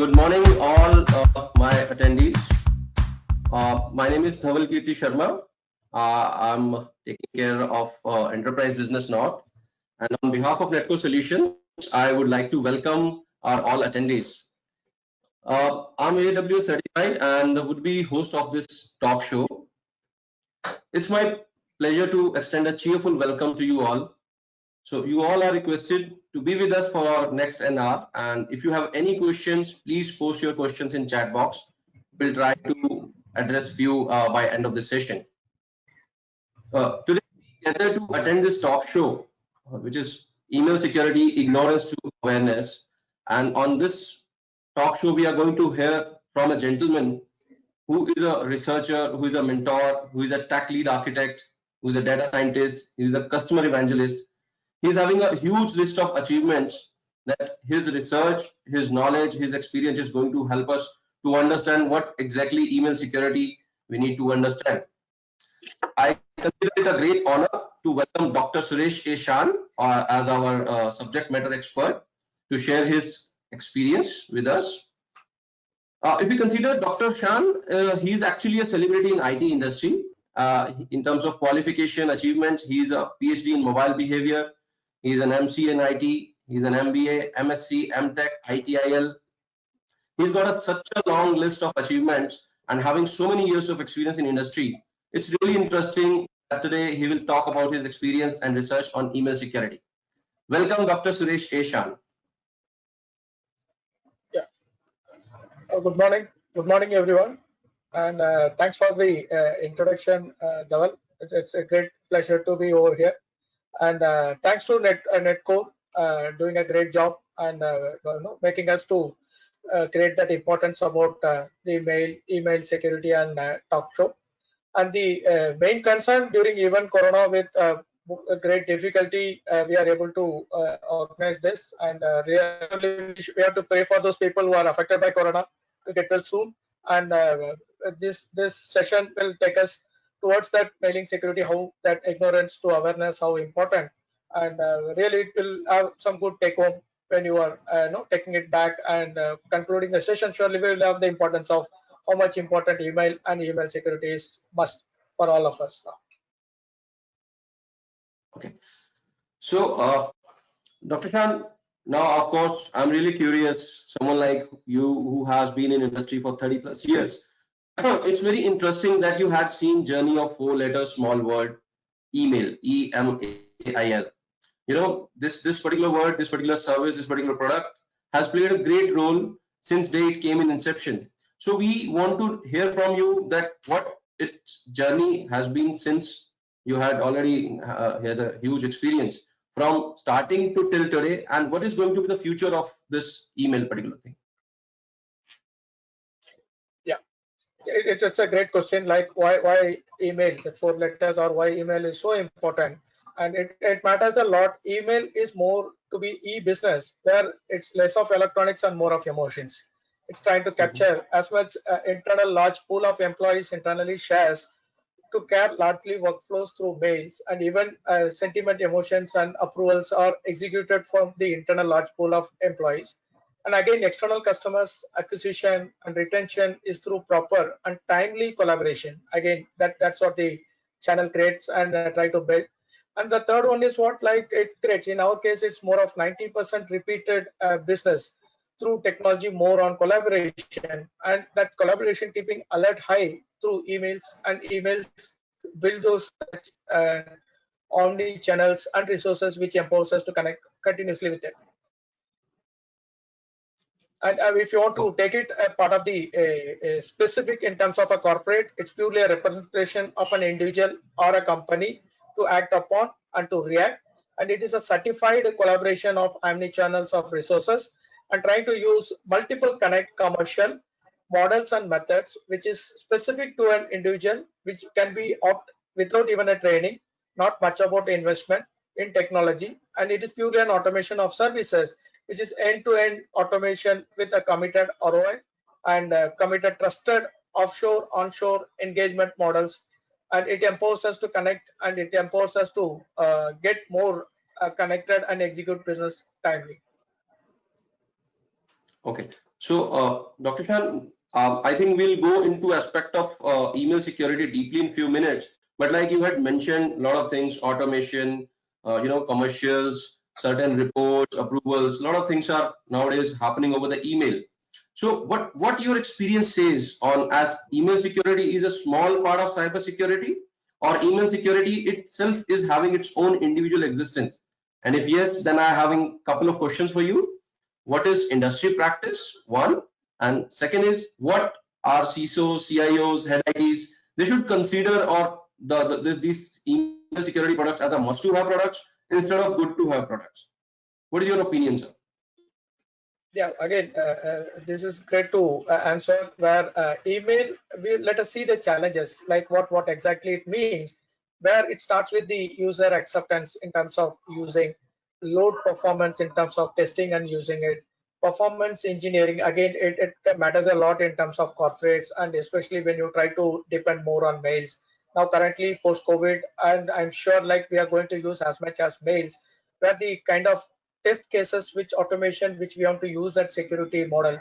Good morning, all my attendees. My name is Dhaval Kirti Sharma. I'm taking care of Enterprise Business North. And on behalf of Netco Solutions, I would like to welcome our all attendees. I'm AWS certified and would be host of this talk show. It's my pleasure to extend a cheerful welcome to you all. So you all are requested to be with us for our next an hour. And if you have any questions, please post your questions in chat box. We'll try to address few by end of the session. Today we gather to attend this talk show, which is email security, ignorance to awareness. And on this talk show, we are going to hear from a gentleman who is a researcher, who is a mentor, who is a tech lead architect, who is a data scientist, who is a customer evangelist. He's having a huge list of achievements that his research, his knowledge, his experience is going to help us to understand what exactly email security we need to understand. I consider it a great honor to welcome Dr. Suresh A. Shan as our subject matter expert to share his experience with us. If you consider Dr. Shan, he is actually a celebrity in IT industry. In terms of qualification achievements, he is a PhD in mobile behavior. He is an MC in IT. He's an MBA, MSc, MTech, ITIL. He's got such a long list of achievements and having so many years of experience in industry. It's really interesting that today he will talk about his experience and research on email security. Welcome, Dr. Suresh A. Shan. Yeah. Good morning. Good morning, everyone. And thanks for the introduction, Dhaval. It's a great pleasure to be over here. And thanks to Netco doing a great job and making us to create that importance about the email security and talk show. And the main concern during even Corona with a great difficulty, we are able to organize this. And really, we have to pray for those people who are affected by Corona to get well soon. And this session will take us towards that mailing security, how that ignorance to awareness, how important. And really, it will have some good take home when you are taking it back and concluding the session. Surely, we will have the importance of how much important email and email security is must for all of us now. Okay. So, Dr. Shan, now, of course, I'm really curious, someone like you who has been in industry for 30 plus years, it's very interesting that you had seen journey of 4 letter small word, email, EMAIL. You know, this particular word, this particular service, this particular product has played a great role since day it came in inception. So we want to hear from you that what its journey has been since you had already has a huge experience from starting to till today, and what is going to be the future of this email particular thing. Yeah, it's a great question. Like why email, the 4 letters, or why email is so important, and it matters a lot. Email is more to be e-business, where it's less of electronics and more of emotions. It's trying to capture as much internal large pool of employees internally shares to care largely workflows through mails, and even sentiment, emotions, and approvals are executed from the internal large pool of employees. And again, external customers acquisition and retention is through proper and timely collaboration. Again, that's what the channel creates and try to build. And the third one is what like it creates. In our case, it's more of 90% repeated business through technology, more on collaboration, and that collaboration keeping alert high through emails, and emails build those uh, omni channels and resources which empowers us to connect continuously with them. And if you want to take it a part of the specific in terms of a corporate, it's purely a representation of an individual or a company to act upon and to react. And it is a certified collaboration of omni channels of resources and trying to use multiple connect commercial models and methods, which is specific to an individual, which can be opt without even a training, not much about investment in technology. And it is purely an automation of services, which is end-to-end automation with a committed ROI and committed trusted offshore, onshore engagement models. And it empowers us to connect, and it empowers us to get more connected and execute business timely. Okay. Dr. Shan, I think we'll go into aspect of email security deeply in few minutes. But like you had mentioned, a lot of things, automation, commercials, certain reports, approvals, a lot of things are nowadays happening over the email. So what your experience says on as email security is a small part of cyber security, or email security itself is having its own individual existence? And if yes, then I having couple of questions for you. What is industry practice? One, and second is what are CISOs, CIOs, head ITs they should consider, or these email security products as a must-to-have products instead of good-to-have products. What is your opinion, sir? Yeah, again, this is great to answer. Where email, let us see the challenges, like what exactly it means. Where it starts with the user acceptance in terms of using, load performance in terms of testing and using it, performance engineering. Again, it matters a lot in terms of corporates, and especially when you try to depend more on mails. Now, currently post COVID, and I'm sure like we are going to use as much as mails, where the kind of test cases which automation which we want to use that security model,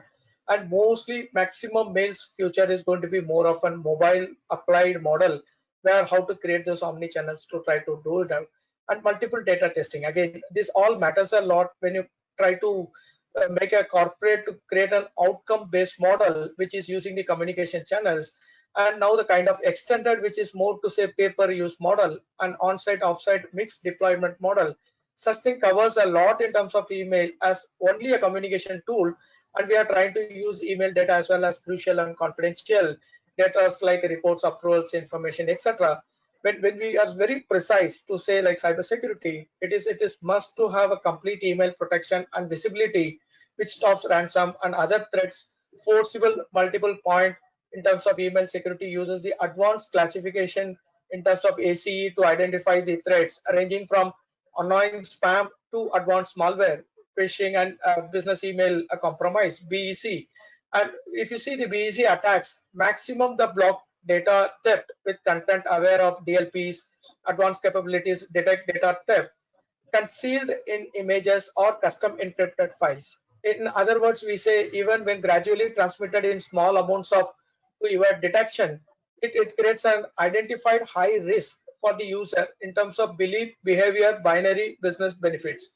and mostly maximum mails future is going to be more of a mobile applied model, where how to create those omni channels to try to do it out, and multiple data testing. Again, this all matters a lot when you try to make a corporate to create an outcome based model which is using the communication channels. And now the kind of extended, which is more to say paper use model, and on-site offsite mixed deployment model. Such thing covers a lot in terms of email as only a communication tool, and we are trying to use email data as well as crucial and confidential data like reports, approvals, information, etc. When we are very precise to say like cybersecurity, it is must to have a complete email protection and visibility, which stops ransom and other threats. Forcible multiple point in terms of email security uses the advanced classification in terms of ACE to identify the threats, ranging from annoying spam to advanced malware, phishing, and business email compromise, BEC. And if you see the BEC attacks, maximum the block data theft with content aware of DLPs, advanced capabilities detect data theft, concealed in images or custom encrypted files. In other words, we say even when gradually transmitted in small amounts of to evade detection, it creates an identified high risk for the user in terms of belief, behavior, binary, business benefits.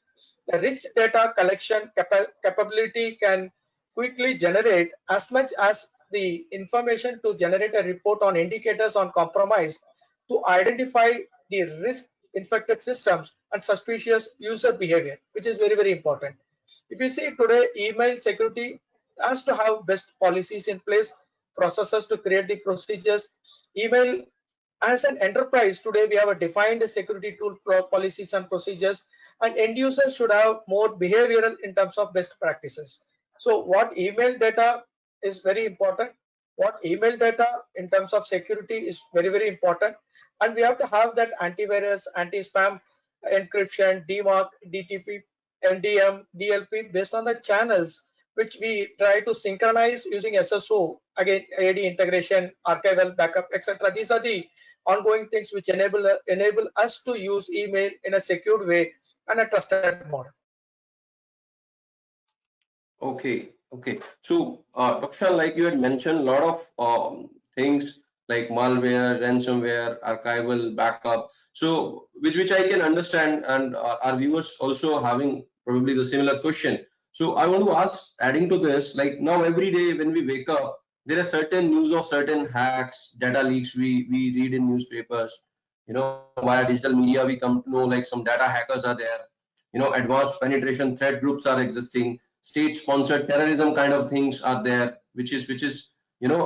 The rich data collection capability can quickly generate as much as the information to generate a report on indicators on compromise, to identify the risk infected systems and suspicious user behavior, which is very, very important. If you see today, email security has to have best policies in place, processes to create the procedures. Email as an enterprise today, we have a defined security tool for policies and procedures, and end users should have more behavioral in terms of best practices. So what email data is very important, what email data in terms of security is very, very important, and we have to have that antivirus, anti-spam, encryption, DMARC, DTP, MDM, DLP based on the channels which we try to synchronize using SSO, again AD integration, archival backup, etc. These are the ongoing things which enable us to use email in a secured way and a trusted model. Okay. So, Dr. Shah, like you had mentioned, a lot of things like malware, ransomware, archival, backup. So, which I can understand, and our viewers also having probably the similar question. So, I want to ask, adding to this, like now every day when we wake up, there are certain news of certain hacks, data leaks we read in newspapers. Via digital media we come to know like some data hackers are there. Advanced penetration threat groups are existing, state-sponsored terrorism kind of things are there, which is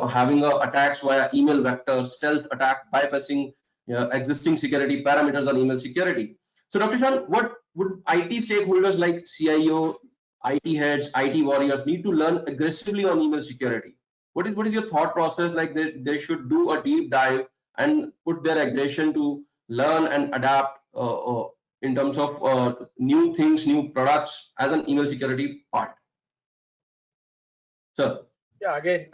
having attacks via email vectors, stealth attack, bypassing existing security parameters on email security. So, Dr. Shan, what would IT stakeholders like CIO, IT heads, IT warriors need to learn aggressively on email security? What is your thought process? Like they should do a deep dive and put their aggression to learn and adapt in terms of new things, new products as an email security part. Sir. Yeah, again,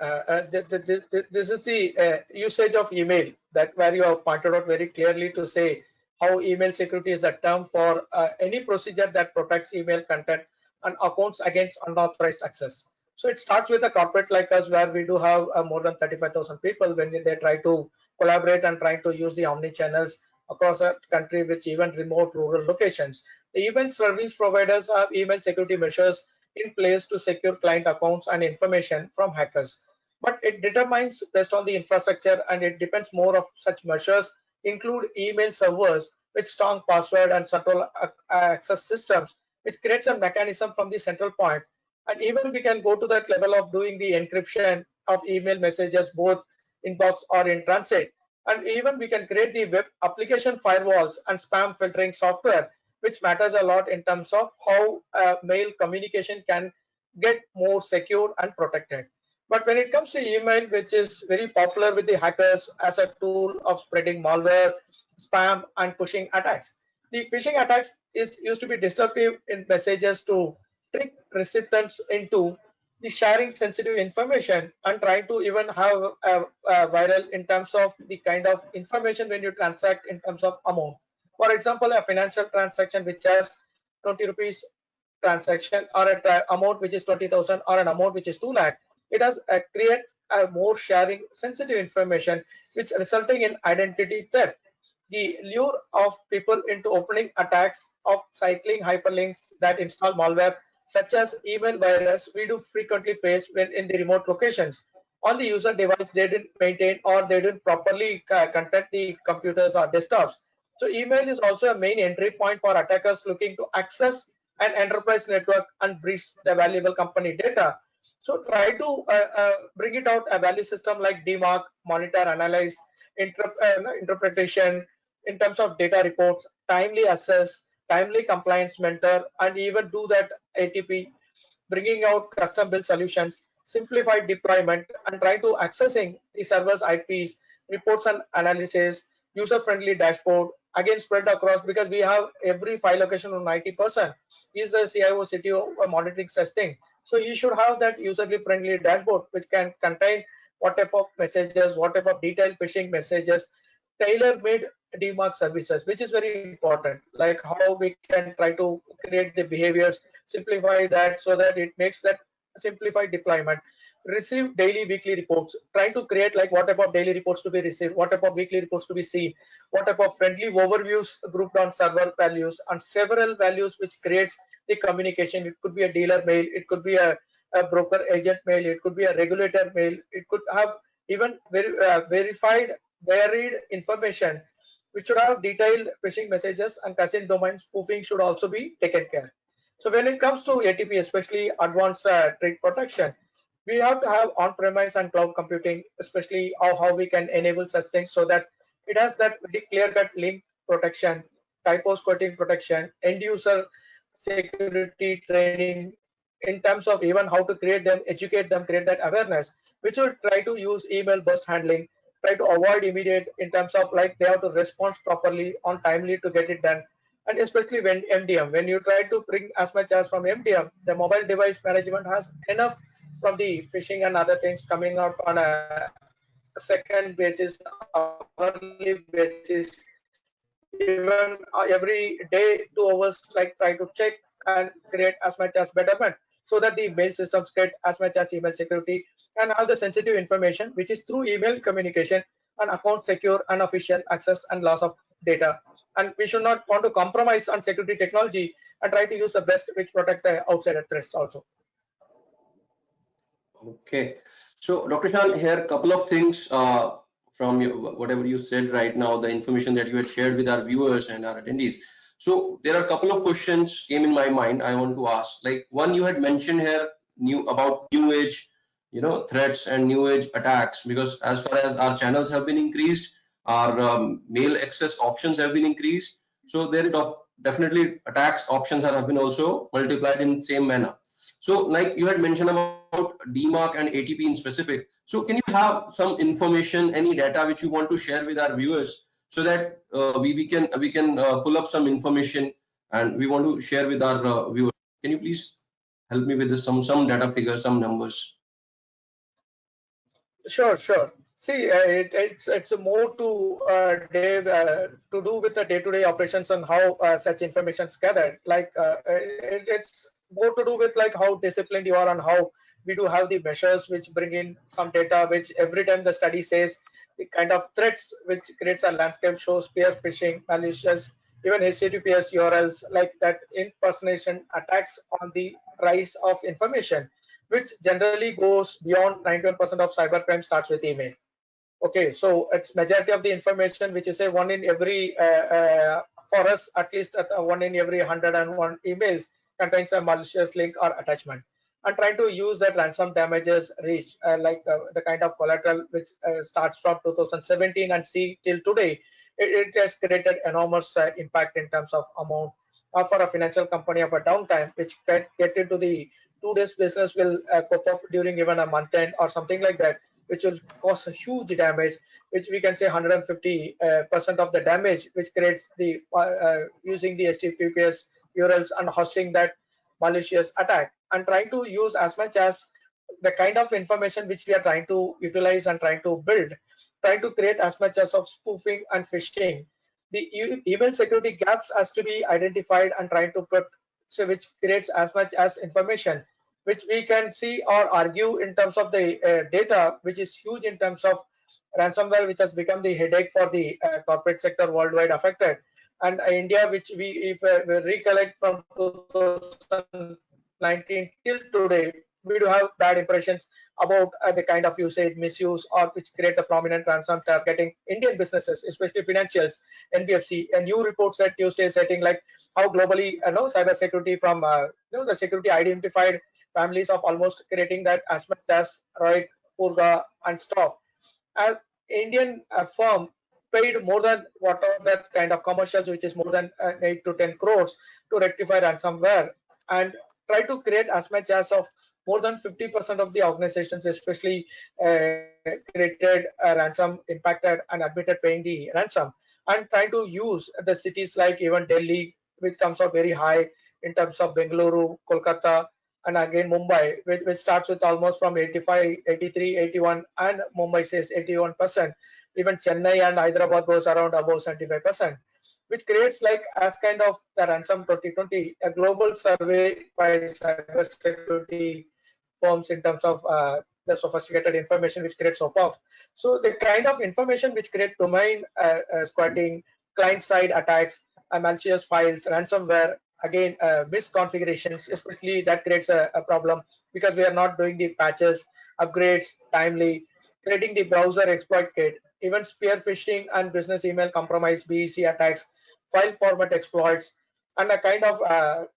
this is the usage of email that where you have pointed out very clearly to say how email security is a term for any procedure that protects email content and accounts against unauthorized access. So it starts with a corporate like us, where we do have more than 35,000 people when they try to collaborate and try to use the omni channels across a country, which even remote rural locations. The email service providers have email security measures in place to secure client accounts and information from hackers. But it determines based on the infrastructure, and it depends more of such measures include email servers with strong password and central access systems, which creates a mechanism from the central point. And even we can go to that level of doing the encryption of email messages, both inbox or in transit. And even we can create the web application firewalls and spam filtering software, which matters a lot in terms of how mail communication can get more secure and protected. But when it comes to email, which is very popular with the hackers as a tool of spreading malware, spam, and phishing attacks. The phishing attacks is used to be disruptive in messages to trick recipients into the sharing sensitive information and trying to even have a viral in terms of the kind of information when you transact in terms of amount. For example, a financial transaction which has 20 rupees transaction, or a amount which is 20,000, or an amount which is 2 lakh, it has create a more sharing sensitive information, which resulting in identity theft. The lure of people into opening attacks of cycling hyperlinks that install malware, such as email virus, we do frequently face when in the remote locations. On the user device, they didn't maintain or they didn't properly contact the computers or desktops. So email is also a main entry point for attackers looking to access an enterprise network and breach the valuable company data. So try to bring it out a value system like DMARC, monitor, analyze, interpretation in terms of data reports, timely assess, timely compliance mentor, and even do that ATP, bringing out custom built solutions, simplified deployment, and try to accessing the server's IPs, reports and analysis, user-friendly dashboard, again spread across, because we have every file location on 90%. Is the CIO, CTO monitoring such thing. So you should have that user-friendly dashboard, which can contain what type of messages, what type of detailed phishing messages, tailor-made DMARC services, which is very important, like how we can try to create the behaviors, simplify that so that it makes that simplified deployment. Receive daily, weekly reports, trying to create like what type of daily reports to be received, what type of weekly reports to be seen, what type of friendly overviews grouped on server values and several values, which creates the communication. It could be a dealer mail, it could be a broker agent mail, it could be a regulator mail, it could have even verified varied information, which should have detailed phishing messages, and cousin domain spoofing should also be taken care. So when it comes to ATP, especially advanced threat protection, we have to have on-premise and cloud computing, especially how we can enable such things so that it has that very clear-cut link protection, typos quoting protection, end user security training in terms of even how to create them, educate them, create that awareness, which will try to use email burst handling, try to avoid immediate in terms of like they have to respond properly on timely to get it done. And especially when MDM, when you try to bring as much as from MDM, the mobile device management has enough from the phishing and other things coming out on a second basis, hourly basis, even every day 2 hours, like try to check and create as much as betterment so that the mail systems get as much as email security and have the sensitive information, which is through email communication and account secure unofficial access and loss of data. And we should not want to compromise on security technology and try to use the best which protect the outsider threats also. Okay. So, Dr. Shan, here a couple of things from whatever you said right now, the information that you had shared with our viewers and our attendees. So, there are a couple of questions came in my mind. I want to ask. Like one, you had mentioned here about new age, threats and new age attacks. Because as far as our channels have been increased, our mail access options have been increased. So, there is definitely attacks options have been also multiplied in same manner. So, like you had mentioned about DMARC and ATP in specific. So, can you have some information, any data which you want to share with our viewers, so that we can pull up some information and we want to share with our viewers? Can you please help me with this, some data figures, some numbers? Sure. See, it's more to to do with the day-to-day operations and how such information is gathered. Like it's more to do with like how disciplined you are and how we do have the measures which bring in some data, which every time the study says the kind of threats which creates a landscape shows spear phishing, malicious, even HTTPS URLs like that impersonation attacks on the rise of information, which generally goes beyond 91% of cybercrime starts with email. Okay, so it's majority of the information which is a one in every for us at least at one in every 101 emails contains a malicious link or attachment. And trying to use that ransom damages reach the kind of collateral which starts from 2017 and see till today, it has created enormous impact in terms of amount for a financial company of a downtime which can get into the 2 days business will cope up during even a month end or something like that, which will cause a huge damage, which we can say 150% of the damage, which creates the using the HTTPS URLs and hosting that malicious attack, and trying to use as much as the kind of information which we are trying to utilize and trying to build, trying to create as much as of spoofing and phishing. The email security gaps has to be identified and trying to put, so which creates as much as information which we can see or argue in terms of the data, which is huge in terms of ransomware, which has become the headache for the corporate sector worldwide affected. And India, which we recollect from 2019 till today, we do have bad impressions about the kind of usage, misuse, or which create a prominent ransom targeting Indian businesses, especially financials, NBFC. A new report said Tuesday, setting like how globally, cybersecurity from the security identified families of almost creating that as much as Roy, Purga, and Stock. An Indian firm paid more than whatever that kind of commercials, which is more than 8 to 10 crores to rectify ransomware and try to create as much as of more than 50% of the organizations, especially created a ransom impacted and admitted paying the ransom, and trying to use the cities like even Delhi, which comes out very high in terms of Bengaluru, Kolkata, and again Mumbai, which starts with almost from 85, 83, 81, and Mumbai says 81%. Even Chennai and Hyderabad goes around above 75%, which creates like as kind of the ransom 2020, a global survey by cybersecurity firms in terms of the sophisticated information which creates OPOF. So the kind of information which create domain squatting, client-side attacks, malicious files, ransomware, again misconfigurations, especially that creates a problem because we are not doing the patches, upgrades timely, creating the browser exploit kit, even spear phishing and business email compromise, BEC attacks, file format exploits, and a kind of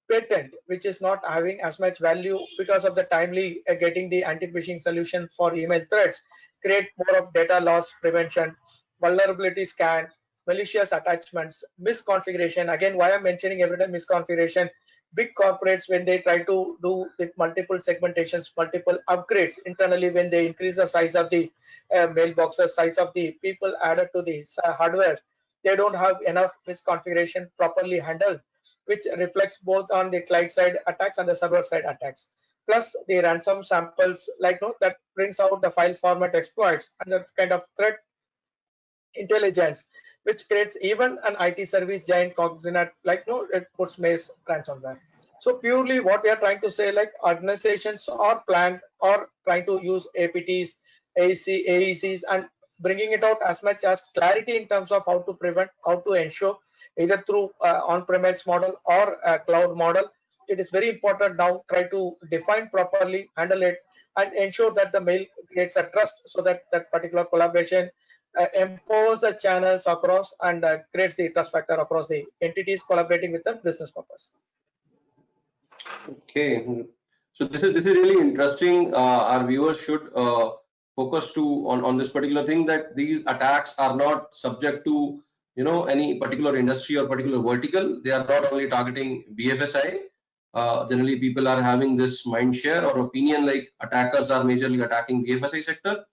patent which is not having as much value because of the timely getting the anti-phishing solution for email threats, create more of data loss prevention, vulnerability scan, malicious attachments, misconfiguration. Again, why I'm mentioning every time misconfiguration, big corporates when they try to do the multiple segmentations, multiple upgrades internally, when they increase the size of the mailboxes, size of the people added to the hardware, they don't have enough misconfiguration properly handled, which reflects both on the client side attacks and the server side attacks. Plus the ransom samples, that brings out the file format exploits and the kind of threat intelligence, which creates even an IT service giant Cognizant, it puts Maze ransomware. So purely what we are trying to say, like organizations are planned or trying to use APTs, AECs, and bringing it out as much as clarity in terms of how to prevent, how to ensure, either through on-premise model or a cloud model. It is very important now try to define properly, handle it, and ensure that the mail creates a trust so that that particular collaboration empowers the channels across and creates the trust factor across the entities collaborating with the business purpose. Okay, so this is really interesting. Our viewers should focus on this particular thing, that these attacks are not subject to any particular industry or particular vertical. They are not only targeting BFSI. Generally, people are having this mind share or opinion like attackers are majorly attacking BFSI sector.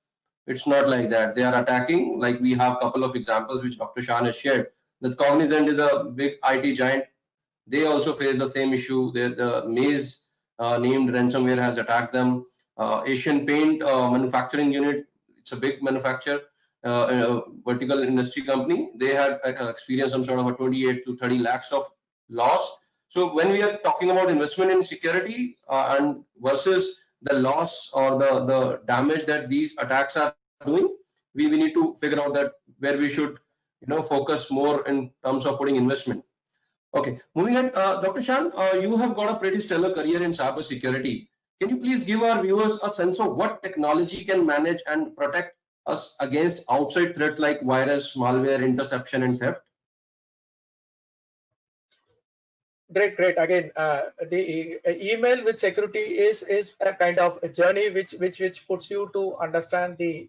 It's not like that. They are attacking, like we have a couple of examples which Dr. Shan has shared. That Cognizant is a big IT giant. They also face the same issue. The Maze named ransomware has attacked them. Asian Paint manufacturing unit, it's a big manufacturer, vertical industry company. They had experienced some sort of a 28 to 30 lakhs of loss So when we are talking about investment in security and versus the loss or the damage that these attacks are doing, we need to figure out that where we should focus more in terms of putting investment. Okay, moving on, Dr. Shan, you have got a pretty stellar career in cyber security. Can you please give our viewers a sense of what technology can manage and protect us against outside threats like virus, malware, interception, and theft? Great. Again, the email with security is a kind of a journey which puts you to understand the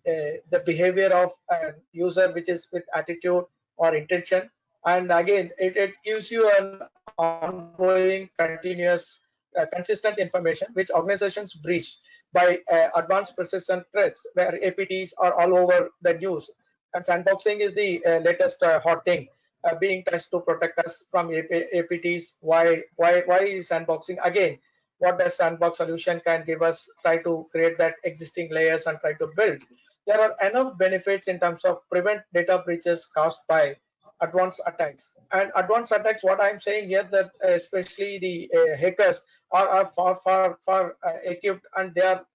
behavior of a user, which is with attitude or intention. And again, it gives you an ongoing, continuous, consistent information which organizations breach by advanced persistent threats, where APTs are all over the news. And sandboxing is the latest hot thing being tested to protect us from APTs. Why is sandboxing? Again, what does sandbox solution can give us? Try to create that existing layers and try to build. There are enough benefits in terms of prevent data breaches caused by advanced attacks. And advanced attacks, what I'm saying here, that especially the hackers are far equipped, and they are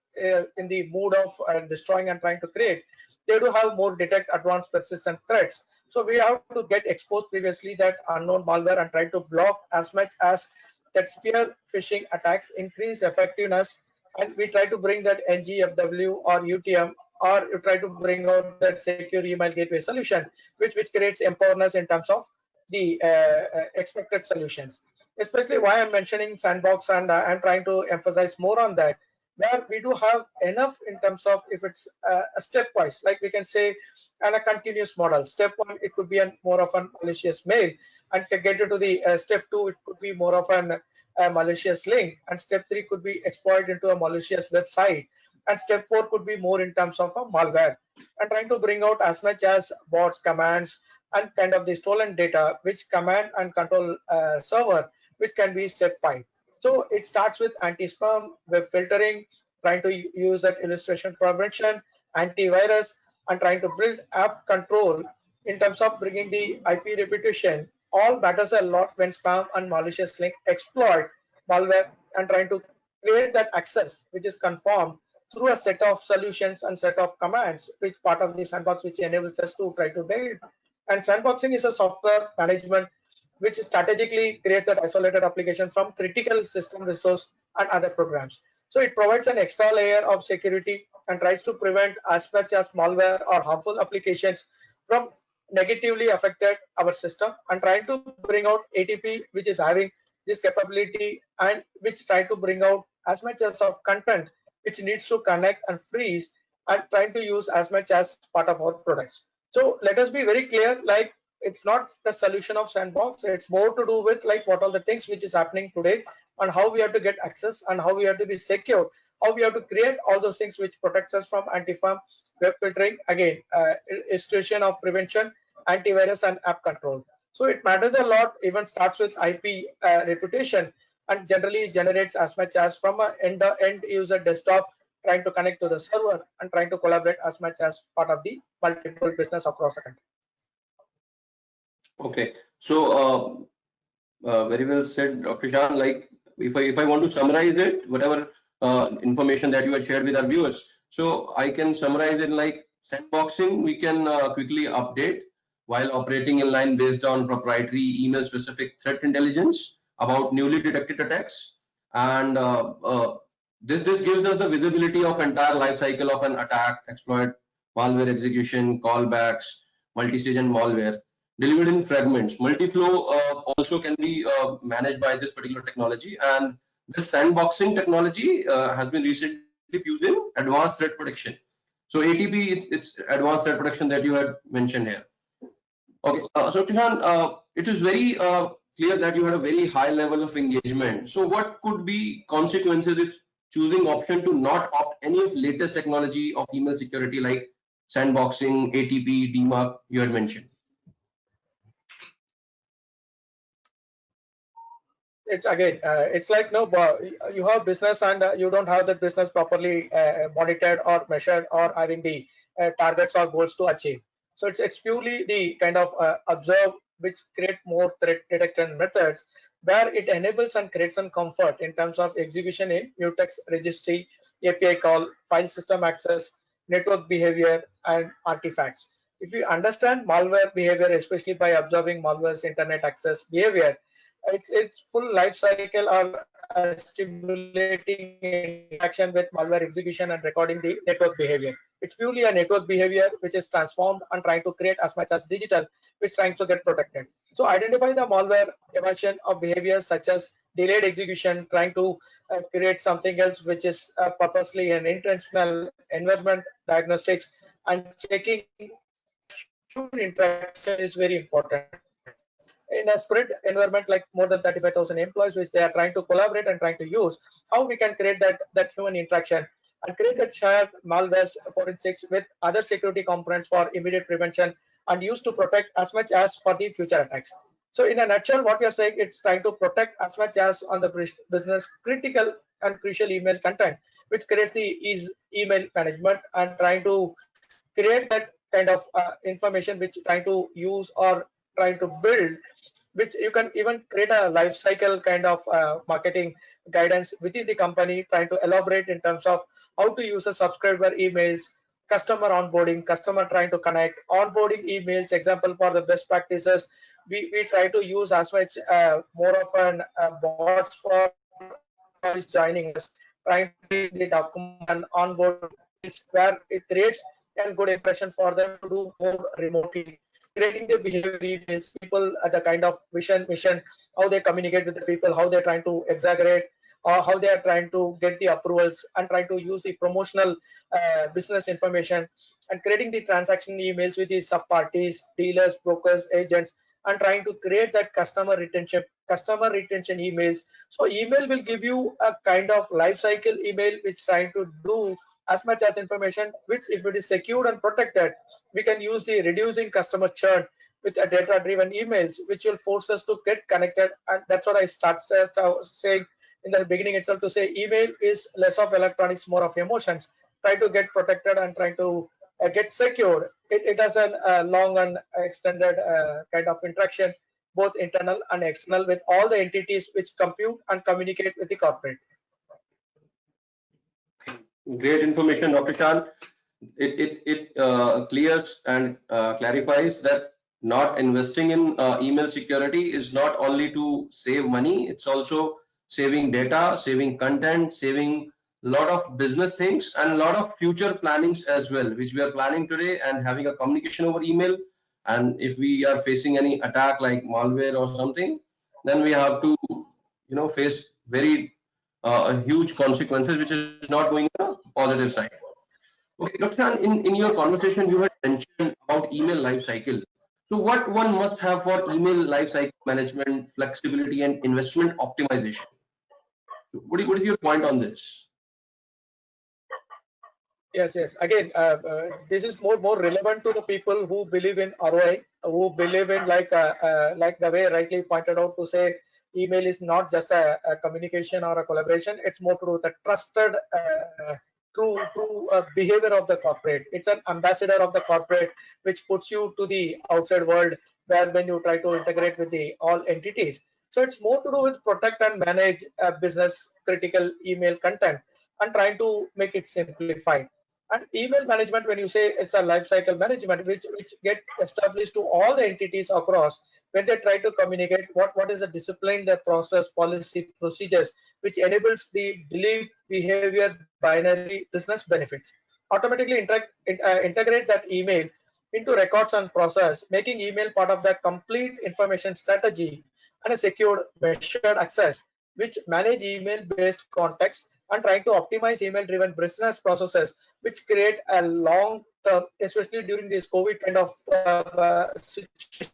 in the mood of destroying and trying to create. They do have more detect advanced persistent threats. So we have to get exposed previously that unknown malware and try to block as much as that spear phishing attacks increase effectiveness. And we try to bring that NGFW or UTM, or you try to bring out that secure email gateway solution, which creates empowerment in terms of the expected solutions. Especially why I'm mentioning sandbox, and I'm trying to emphasize more on that, where we do have enough in terms of if it's a stepwise, like we can say, and a continuous model. Step one, it could be more of a malicious mail, and to get into the step two, it could be more of a malicious link, and step three could be exploit into a malicious website, and step four could be more in terms of a malware, and trying to bring out as much as bots, commands, and kind of the stolen data, which command and control server, which can be step five. So it starts with anti-spam, web filtering, trying to use that illustration prevention, antivirus, and trying to build app control in terms of bringing the IP reputation. All matters a lot when spam and malicious link exploit malware and trying to create that access, which is confirmed through a set of solutions and set of commands, which part of the sandbox, which enables us to try to build. And sandboxing is a software management which strategically creates that isolated application from critical system resource and other programs. So it provides an extra layer of security and tries to prevent as much as malware or harmful applications from negatively affected our system, and trying to bring out ATP, which is having this capability and which try to bring out as much as of content which needs to connect and freeze, and trying to use as much as part of our products. So let us be very clear, like it's not the solution of sandbox, it's more to do with like what are the things which is happening today and how we have to get access and how we have to be secure, how we have to create all those things which protects us from anti-spam, web filtering, again illustration of prevention, antivirus, and app control. So it matters a lot, even starts with IP reputation, and generally generates as much as from a end user desktop, trying to connect to the server and trying to collaborate as much as part of the multiple business across the country. Okay, so very well said, Dr. Shan. Like if I want to summarize it, whatever information that you had shared with our viewers, so I can summarize it like sandboxing. We can quickly update while operating in line based on proprietary email-specific threat intelligence about newly detected attacks, and this gives us the visibility of entire life cycle of an attack, exploit, malware execution, callbacks, multi-stage and malware delivered in fragments. Multi-flow also can be managed by this particular technology, and this sandboxing technology has been recently fused in advanced threat protection. So ATP, it's advanced threat protection that you had mentioned here. Okay, so Kishan, it is very clear that you had a very high level of engagement. So what could be consequences if choosing option to not opt any of latest technology of email security like sandboxing, ATP, DMARC you had mentioned? It's again, it's like no, you have business and you don't have that business properly monitored or measured or having the targets or goals to achieve. So it's purely the kind of observe which create more threat detection methods, where it enables and creates some comfort in terms of execution in mutex registry, API call, file system access, network behavior, and artifacts. If you understand malware behavior, especially by observing malware's internet access behavior, its full life cycle or stimulating interaction with malware execution and recording the network behavior. It's purely a network behavior which is transformed and trying to create as much as digital, which trying to get protected. So identify the malware evasion of behaviors such as delayed execution, trying to create something else which is purposely and intentional environment diagnostics, and checking human interaction is very important. In a spread environment like more than 35,000 employees, which they are trying to collaborate and trying to use, how we can create that human interaction and create that shared malware forensics with other security components for immediate prevention and use to protect as much as for the future attacks. So in a nutshell, what we are saying, it's trying to protect as much as on the business critical and crucial email content, which creates the email management and trying to create that kind of information which trying to use or trying to build, which you can even create a life cycle kind of marketing guidance within the company, trying to elaborate in terms of how to use a subscriber emails, customer onboarding, customer trying to connect, onboarding emails, example for the best practices. We try to use as much more of an bots for employees joining us, trying to create the document and onboard where it creates a good impression for them to do more remotely, creating the behavior emails, people at the kind of vision, mission, how they communicate with the people, how they're trying to exaggerate, or how they are trying to get the approvals and trying to use the promotional business information, and creating the transaction emails with the sub parties, dealers, brokers, agents, and trying to create that customer retention emails. So email will give you a kind of life cycle email which trying to do as much as information, which if it is secured and protected, we can use the reducing customer churn with a data driven emails, which will force us to get connected. And that's what I saying in the beginning itself, to say email is less of electronics, more of emotions. Try to get protected and trying to get secured. It has a long and extended kind of interaction, both internal and external, with all the entities which compute and communicate with the corporate. Great information, Dr. Chan. It clears and clarifies that not investing in email security is not only to save money, it's also saving data, saving content, saving a lot of business things and a lot of future plannings as well, which we are planning today and having a communication over email. And if we are facing any attack like malware or something, then we have to, face very huge consequences, which is not going on a positive side. Okay, Dr. Khan, in your conversation, you had mentioned about email lifecycle. So what one must have for email lifecycle management, flexibility, and investment optimization? So what is your point on this? Yes. Again, this is more relevant to the people who believe in ROI, who believe in like the way rightly pointed out, to say email is not just a communication or a collaboration. It's more to do with the trusted, true behavior of the corporate. It's an ambassador of the corporate, which puts you to the outside world, where when you try to integrate with the all entities. So it's more to do with protect and manage business critical email content and trying to make it simplified. And email management, when you say it's a life cycle management, which get established to all the entities across, when they try to communicate what is the discipline, the process, policy, procedures, which enables the delete behavior binary business benefits. Automatically integrate that email into records and process, making email part of the complete information strategy and a secured measured access, which manage email based context and trying to optimize email driven business processes, which create a long term, especially during this COVID kind of situation,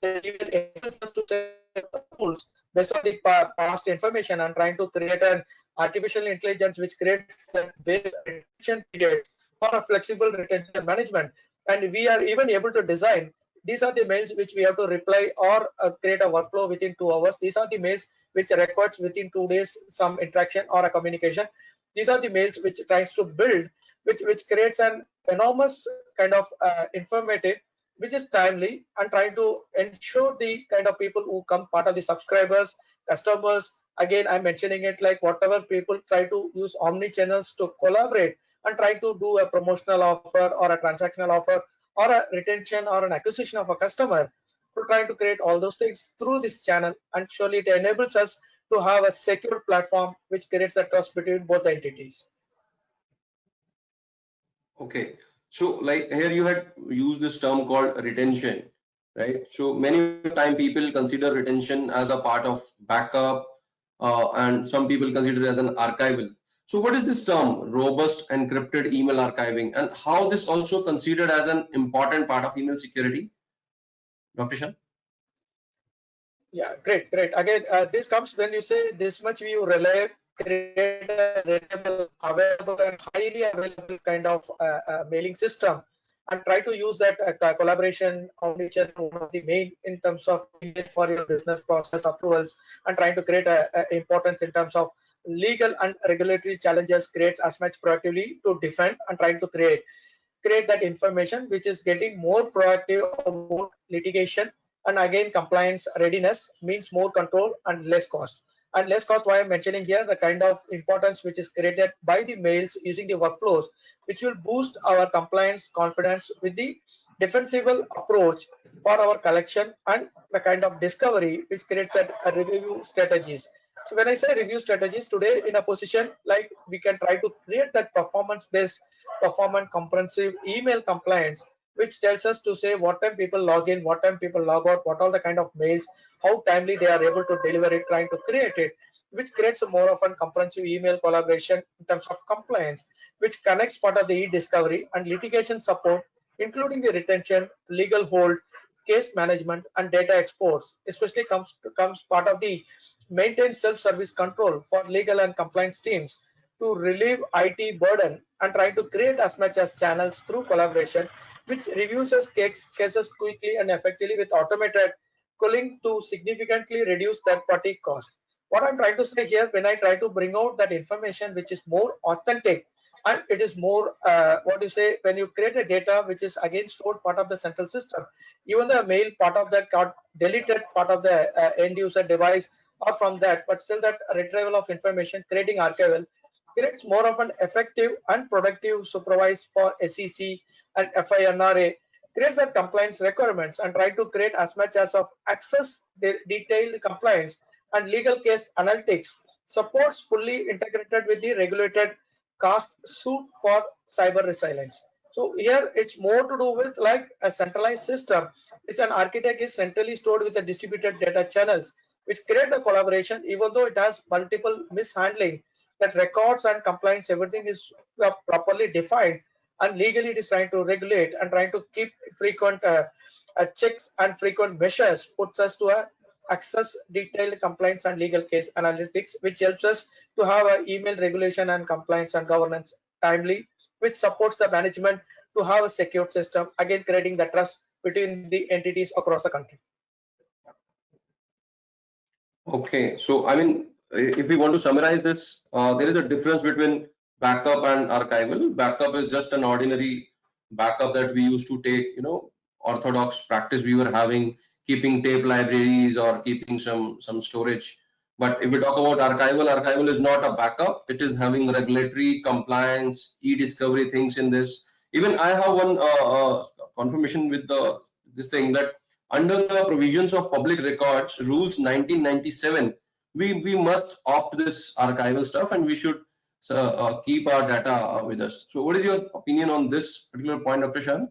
enables us to set tools based on the past information and trying to create an artificial intelligence which creates a base retention period for a flexible retention management. And we are even able to design, these are the mails which we have to reply or create a workflow within 2 hours. These are the mails which records within 2 days some interaction or a communication. These are the mails which tries to build, which creates an enormous kind of informative, which is timely and trying to ensure the kind of people who come part of the subscribers customers. Again, I'm mentioning it like whatever people try to use omni channels to collaborate and try to do a promotional offer or a transactional offer or a retention or an acquisition of a customer. We're trying to create all those things through this channel, and surely it enables us to have a secure platform which creates a trust between both the entities. Okay. So like here you had used this term called retention, right? So many time people consider retention as a part of backup, and some people consider it as an archival. So what is this term, robust encrypted email archiving, and how this also considered as an important part of email security, Dr. Shah? Yeah, great, great. Again, this comes when you say this much we rely, create a reliable, available, and highly available kind of mailing system, and try to use that collaboration omnichannel, one of the main in terms of email for your business process approvals, and trying to create a importance in terms of legal and regulatory challenges creates as much proactively to defend and trying to create that information which is getting more proactive or more litigation, and again compliance readiness means more control and less cost. And less cost, why I'm mentioning here the kind of importance which is created by the mails using the workflows, which will boost our compliance confidence with the defensible approach for our collection, and the kind of discovery which creates that review strategies. So when I say review strategies today, in a position like we can try to create that performance based, performance comprehensive email compliance, which tells us to say what time people log in, what time people log out, what all the kind of mails, how timely they are able to deliver it, trying to create it, which creates a more of a comprehensive email collaboration in terms of compliance, which connects part of the e-discovery and litigation support, including the retention, legal hold, case management, and data exports, especially comes part of the maintain self-service control for legal and compliance teams to relieve IT burden and try to create as much as channels through collaboration, which reviews cases quickly and effectively with automated culling to significantly reduce third-party cost. What I'm trying to say here, when I try to bring out that information which is more authentic, and it is more what you say, when you create a data which is again stored part of the central system, even the mail part of that got deleted part of the end user device or from that, but still that retrieval of information creating archival creates more of an effective and productive supervise for SEC and FINRA, creates the compliance requirements and try to create as much as of access the detailed compliance and legal case analytics, supports fully integrated with the regulated cost suit for cyber resilience. So here it's more to do with like a centralized system, which an architect is centrally stored with the distributed data channels, which create the collaboration, even though it has multiple mishandling, that records and compliance, everything is properly defined, and legally it is trying to regulate and trying to keep frequent checks and frequent measures, puts us to access detailed compliance and legal case analytics, which helps us to have a email regulation and compliance and governance timely, which supports the management to have a secure system, again creating the trust between the entities across the country. Okay, so I mean, if we want to summarize this, there is a difference between backup and archival. Backup is just an ordinary backup that we used to take, orthodox practice we were having, keeping tape libraries or keeping some storage. But if we talk about archival, archival is not a backup. It is having regulatory compliance, e-discovery things in this. Even I have one confirmation with this thing that under the provisions of public records rules 1997, we must opt this archival stuff, and we should keep our data with us. So what is your opinion on this particular point, Dr. Shan?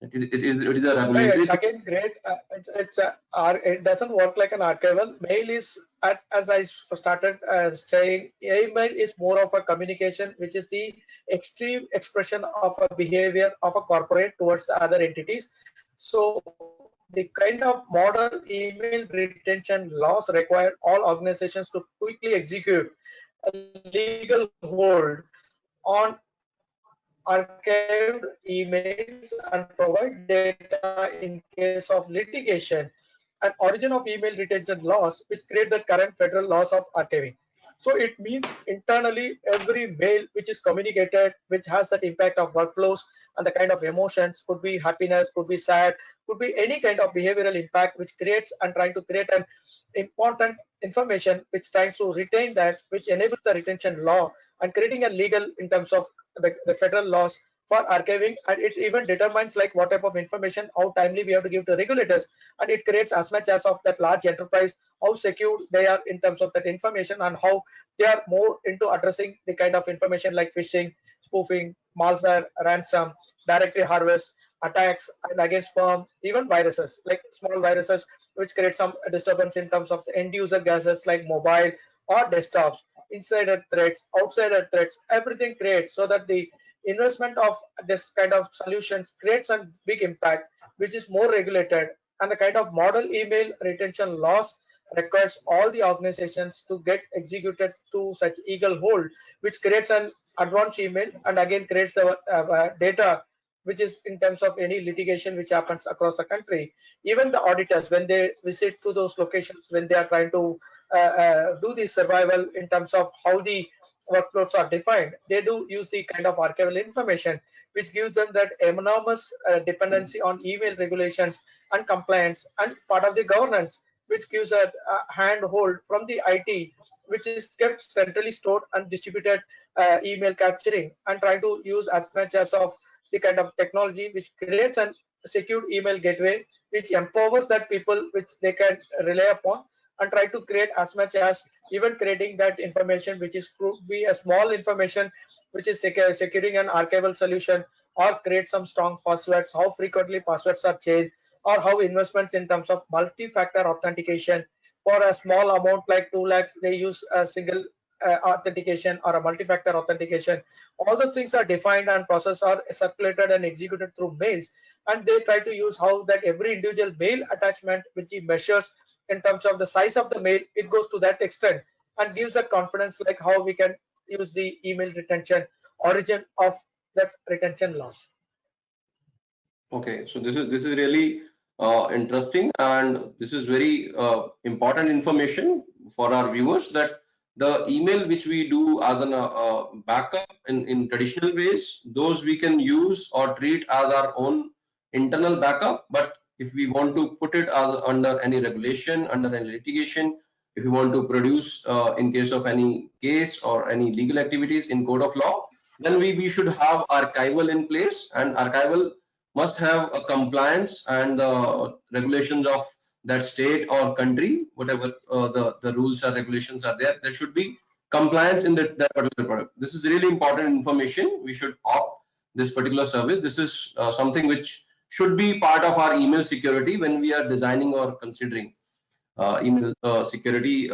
It is a Yeah, regulatory it's again great. It doesn't work like an archival. Mail is, as I started saying, email is more of a communication, which is the extreme expression of a behavior of a corporate towards the other entities. So the kind of model email retention laws require all organizations to quickly execute a legal hold on archived emails and provide data in case of litigation and origin of email retention laws, which create the current federal laws of archiving. So it means internally every mail which is communicated, which has that impact of workflows and the kind of emotions, could be happiness, could be sad, could be any kind of behavioral impact, which creates and trying to create an important information which tries to retain that, which enables the retention law and creating a legal in terms of the federal laws for archiving, and it even determines like what type of information, how timely we have to give to regulators, and it creates as much as of that large enterprise, how secure they are in terms of that information, and how they are more into addressing the kind of information like phishing, spoofing, malware, ransom, directory harvest, attacks, and against firm, even viruses like small viruses which create some disturbance in terms of the end user gases like mobile or desktops, insider threats, outsider threats, everything creates so that the investment of this kind of solutions creates a big impact, which is more regulated, and the kind of model email retention laws requires all the organizations to get executed to such eagle hold, which creates an advanced email and again creates the data which is in terms of any litigation which happens across the country. Even the auditors, when they visit to those locations, when they are trying to do the survival in terms of how the workflows are defined, they do use the kind of archival information, which gives them that enormous dependency on email regulations and compliance and part of the governance, which gives a handhold from the IT, which is kept centrally stored and distributed email capturing and trying to use as much as of the kind of technology which creates an secure email gateway, which empowers that people which they can rely upon and try to create as much as even creating that information which is could be a small information which is securing an archival solution, or create some strong passwords, how frequently passwords are changed, or how investments in terms of multi-factor authentication for a small amount like 2 lakhs they use a single authentication or a multi-factor authentication. All those things are defined and processed are circulated and executed through mails, and they try to use how that every individual mail attachment which he measures in terms of the size of the mail, it goes to that extent and gives a confidence like how we can use the email retention origin of that retention loss. Okay, so this is really interesting, and this is very important information for our viewers, that the email which we do as an backup in traditional ways, those we can use or treat as our own internal backup. But if we want to put it as under any regulation, under any litigation, if we want to produce in case of any case or any legal activities in court of law, then we should have archival in place, and archival must have a compliance and the regulations of that state or country, whatever the rules or regulations are there. There should be compliance in that particular product. This is really important information. We should opt this particular service. This is something which should be part of our email security when we are designing or considering email security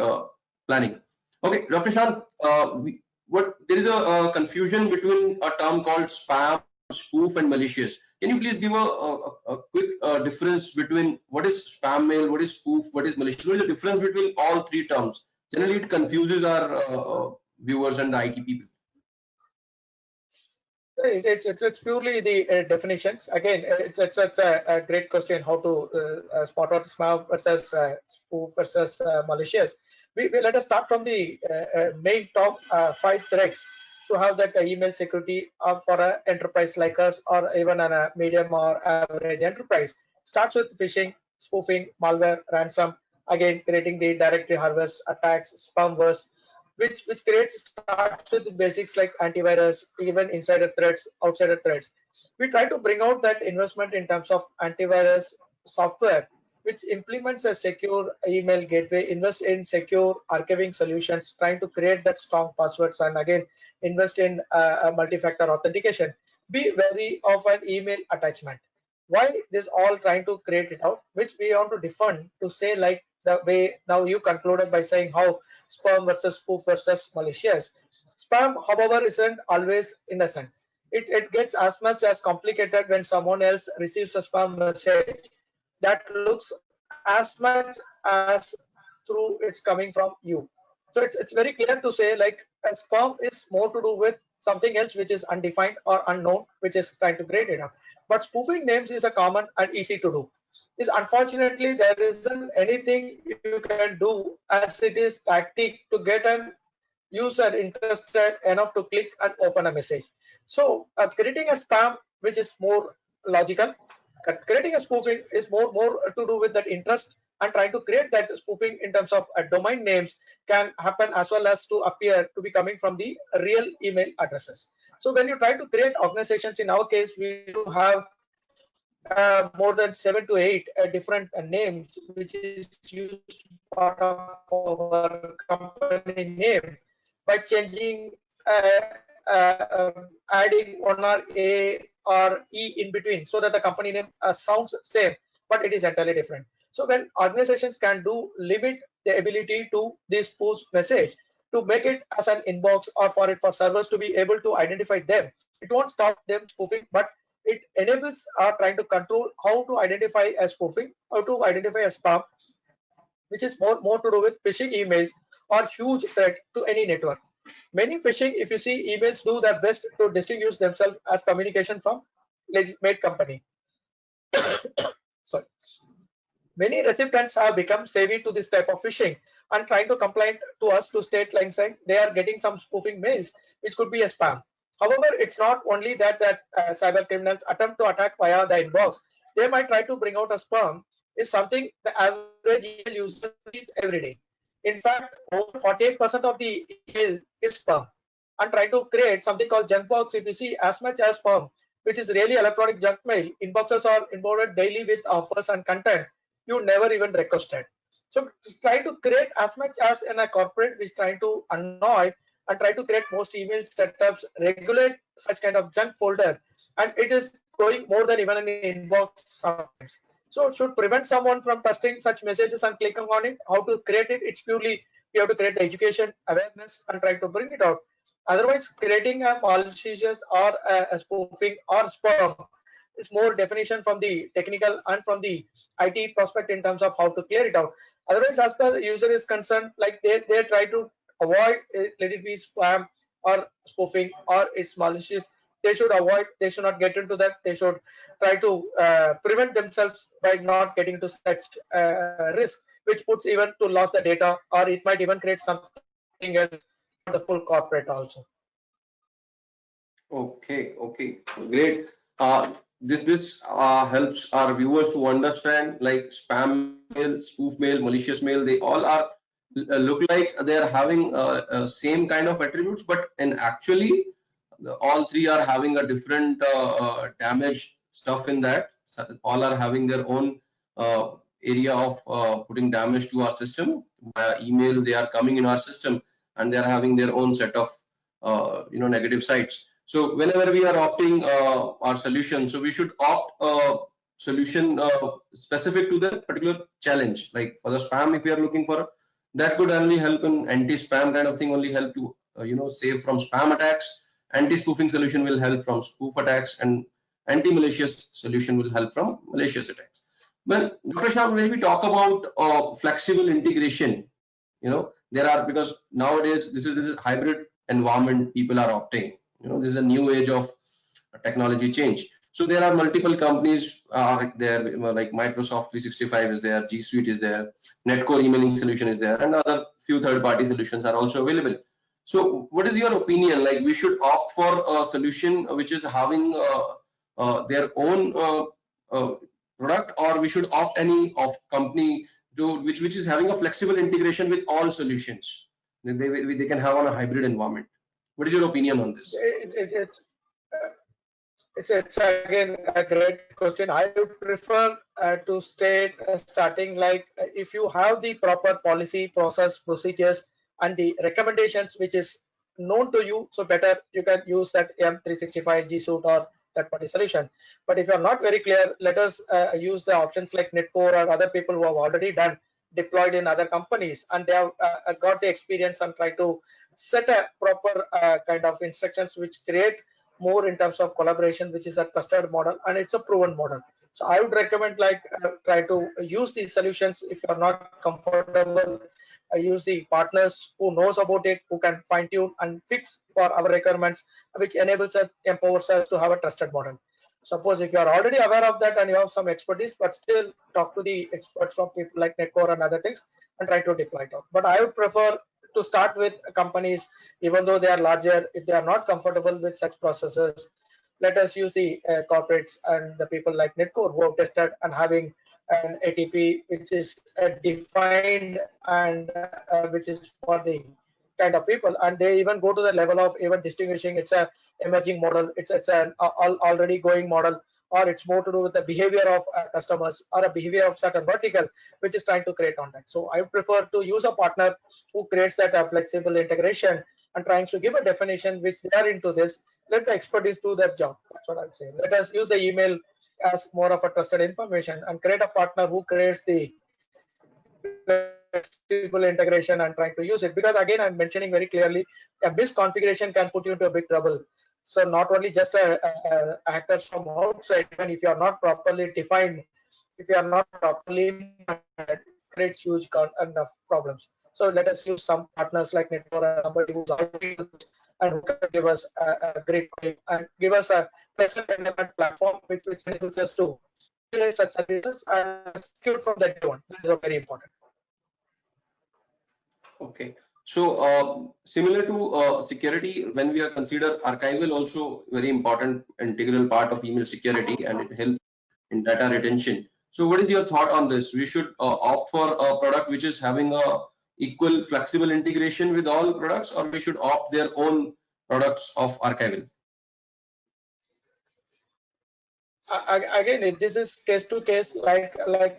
planning. Okay, Dr. Shan, there is a confusion between a term called spam, spoof, and malicious. Can you please give a quick difference between what is spam mail, what is spoof, what is malicious? What is the difference between all three terms? Generally, it confuses our viewers and the IT people. It's purely the definitions. Again, it's a great question how to spot out spam versus spoof versus malicious. We let us start from the main top 5 threats to have that email security for an enterprise like us, or even a medium or average enterprise. Starts with phishing, spoofing, malware, ransom. Again, creating the directory harvest, attacks, spamverse, which creates starts with the basics like antivirus, even insider threats, outsider threats. We try to bring out that investment in terms of antivirus software, which implements a secure email gateway, invest in secure archiving solutions, trying to create that strong passwords, and again invest in multi-factor authentication. Be wary of an email attachment. Why this all trying to create it out, which we want to define to say like the way now you concluded by saying how spam versus spoof versus malicious. Spam, however, isn't always innocent. It gets as much as complicated when someone else receives a spam message that looks as much as through it's coming from you. So it's very clear to say like a spam is more to do with something else which is undefined or unknown, which is trying to create it up. But spoofing names is a common and easy to do. Is unfortunately there isn't anything you can do as it is tactic to get an user interested enough to click and open a message. So creating a spam, which is more logical, creating a spoofing is more to do with that interest, and trying to create that spoofing in terms of domain names can happen, as well as to appear to be coming from the real email addresses. So when you try to create organizations, in our case, we do have more than 7 to 8 different names, which is used part of our company name, by changing, adding one or A or E in between, so that the company name sounds same, but it is entirely different. So when organizations can do limit the ability to this post message, to make it as an inbox, or for servers to be able to identify them, it won't stop them spoofing, but it enables our trying to control how to identify as spoofing, how to identify as spam, which is more to do with phishing emails or huge threat to any network. Many phishing, if you see, emails do their best to distinguish themselves as communication from legitimate company. Sorry. Many recipients have become savvy to this type of phishing and trying to complain to us to state line saying they are getting some spoofing mails, which could be a spam. However, it's not only that cyber criminals attempt to attack via the inbox. They might try to bring out a spam, is something the average email user sees every day. In fact, over 48% of the email is spam, and try to create something called junk box. If you see, as much as spam, which is really electronic junk mail, inboxes are inbounded daily with offers and content you never even requested. So just try to create as much as in a corporate which trying to annoy and try to create most email setups, regulate such kind of junk folder, and it is going more than even an inbox sometimes. So it should prevent someone from trusting such messages and clicking on it. How to create it? It's purely you have to create the education, awareness, and try to bring it out. Otherwise, creating a malicious or a spoofing or spam is more definition from the technical and from the IT prospect in terms of how to clear it out. Otherwise, as per the user is concerned, like they try to avoid let it be spam or spoofing or it's malicious. They should avoid. They should not get into that. They should try to prevent themselves by not getting into such risk, which puts even to lose the data, or it might even create something else for the full corporate also. Okay, great. This helps our viewers to understand, like spam mail, spoof mail, malicious mail. They all are look like they are having same kind of attributes, but in actually all three are having a different damage stuff in that. So all are having their own area of putting damage to our system. Via email, they are coming in our system, and they are having their own set of negative sides. So whenever we are opting our solution, so we should opt a solution specific to the particular challenge. Like for the spam, if we are looking for, that could only help in anti-spam kind of thing, only help to save from spam attacks. Anti-spoofing solution will help from spoof attacks, and anti-malicious solution will help from malicious attacks. Well, Dr. Shah, when we talk about flexible integration, there are, because nowadays this is hybrid environment people are opting. This is a new age of technology change. So there are multiple companies are there, like Microsoft 365 is there, G Suite is there, Netcore emailing solution is there, and other few third-party solutions are also available. So what is your opinion? Like we should opt for a solution which is having their own product, or we should opt any of company to which is having a flexible integration with all solutions that they can have on a hybrid environment. What is your opinion on this? It's again a great question. I would prefer to state starting like if you have the proper policy, process, procedures, and the recommendations which is known to you, so better you can use that M365 G Suite or third party solution. But if you're not very clear, let us use the options like Netcore or other people who have already done deployed in other companies, and they have got the experience and try to set a proper kind of instructions which create more in terms of collaboration, which is a trusted model and it's a proven model. So I would recommend like try to use these solutions. If you're not comfortable, use the partners who knows about it, who can fine tune and fix for our requirements, which enables us, empowers us to have a trusted model. Suppose if you are already aware of that and you have some expertise, but still talk to the experts from people like Netcore and other things and try to deploy it out. But I would prefer to start with, companies, even though they are larger, if they are not comfortable with such processes, let us use the corporates and the people like Netcore who have tested and having an ATP which is defined and which is for the kind of people, and they even go to the level of even distinguishing it's a emerging model, it's an already going model, or it's more to do with the behavior of customers or a behavior of certain vertical which is trying to create on that. So I prefer to use a partner who creates that flexible integration and trying to give a definition which they are into this. Let the expertise do their job. That's what I'd say. Let us use the email as more of a trusted information and create a partner who creates the flexible integration and trying to use it. Because again, I'm mentioning very clearly, a misconfiguration can put you into a big trouble. So not only just actors from outside, even if you are not properly defined, if you are not properly creates huge enough problems. So let us use some partners like Netcore or somebody who's already and who can give us a great and give us a pleasant environment platform which enables us to utilize such services and secure from the day one. That is very important. Okay. So similar to security, when we are consider archival also very important integral part of email security, and it helps in data retention. So what is your thought on this? We should opt for a product which is having a equal flexible integration with all products, or we should opt their own products of archival? Again, this is case to case, like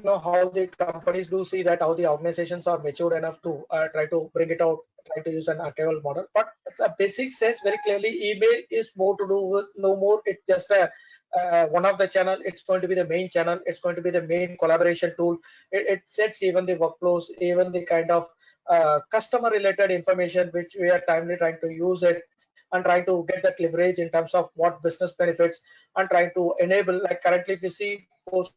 how the companies do see that how the organizations are matured enough to try to bring it out, try to use an archival model. But it's a basic says very clearly, email is more to do with no more. It's just a one of the channel. It's going to be the main channel. It's going to be the main collaboration tool. It sets even the workflows, even the kind of customer related information which we are timely trying to use it and trying to get that leverage in terms of what business benefits and trying to enable, like currently if you see post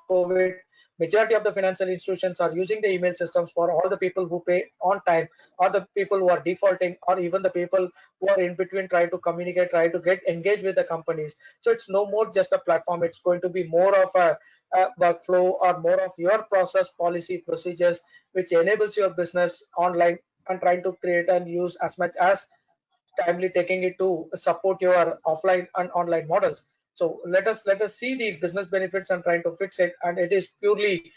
COVID, majority of the financial institutions are using the email systems for all the people who pay on time, or the people who are defaulting, or even the people who are in between trying to communicate, try to get engaged with the companies. So it's no more just a platform. It's going to be more of a workflow or more of your process, policy, procedures, which enables your business online and trying to create and use as much as timely taking it to support your offline and online models. So let us see the business benefits and trying to fix it. And it is purely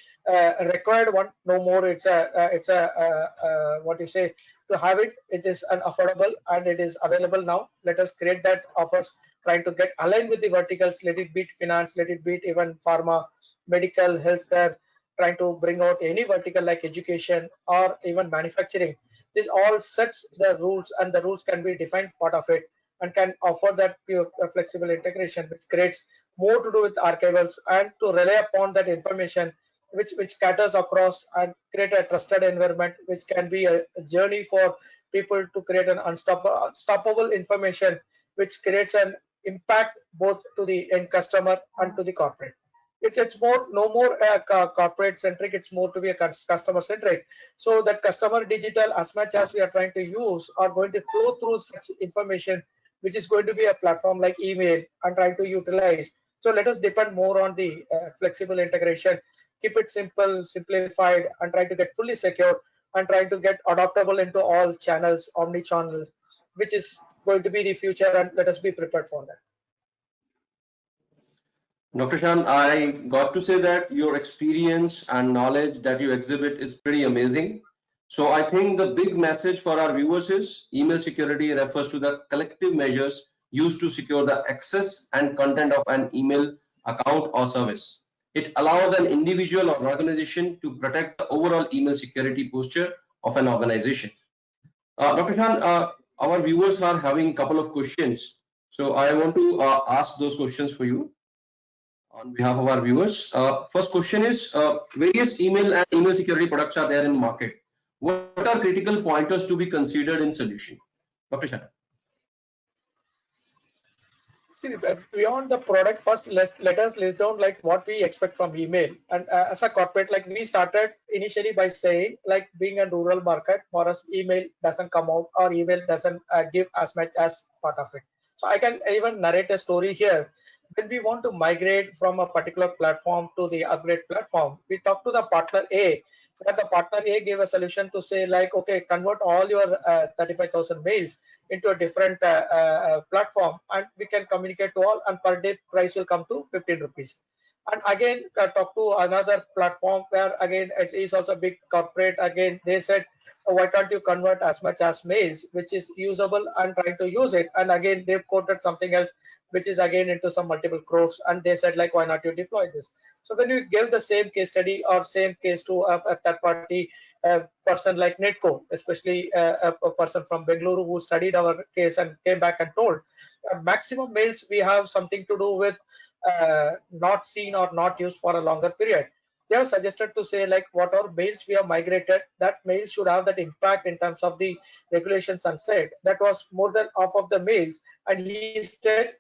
required one, no more. It's a what you say to have it. It is an affordable and it is available now. Let us create that offers, trying to get aligned with the verticals. Let it be finance, let it be even pharma, medical, healthcare. Trying to bring out any vertical like education or even manufacturing. This all sets the rules, and the rules can be defined part of it and can offer that pure flexible integration, which creates more to do with archivals and to rely upon that information which scatters across and create a trusted environment, which can be a journey for people to create an unstoppable information, which creates an impact both to the end customer and to the corporate. It's more no more corporate centric. It's more to be a customer centric. So that customer digital, as much as we are trying to use, are going to flow through such information, which is going to be a platform like email and trying to utilize. So let us depend more on the flexible integration. Keep it simple, simplified, and try to get fully secure and trying to get adaptable into all channels, omni channels, which is going to be the future. And let us be prepared for that. Dr. Shan, I got to say that your experience and knowledge that you exhibit is pretty amazing. So I think the big message for our viewers is email security refers to the collective measures used to secure the access and content of an email account or service. It allows an individual or organization to protect the overall email security posture of an organization. Dr. Shan, our viewers are having a couple of questions. So I want to ask those questions for you on behalf of our viewers. First question is, various email and email security products are there in the market. What are critical pointers to be considered in solution? Dr. Shah. See, beyond the product, first let us list down like what we expect from email. And as a corporate, like we started initially by saying, like being a rural market, for us, email doesn't come out or email doesn't give as much as part of it. So I can even narrate a story here. when we want to migrate from a particular platform to the upgrade platform, we talk to the partner A, where the partner A gave a solution to say like, okay, convert all your 35,000 mails into a different platform, and we can communicate to all, and per day price will come to 15 rupees. And again, talk to another platform where again it is also big corporate. Again, they said, why can't you convert as much as mails, which is usable, and trying to use it. And again, they've quoted something else, which is again into some multiple crores. And they said like, why not you deploy this? So when you give the same case study or same case to a third party person like Netco, especially a person from Bengaluru who studied our case and came back and told, maximum mails we have something to do with not seen or not used for a longer period. They have suggested to say like whatever mails we have migrated, that mail should have that impact in terms of the regulation sunset. That was more than half of the mails, and he said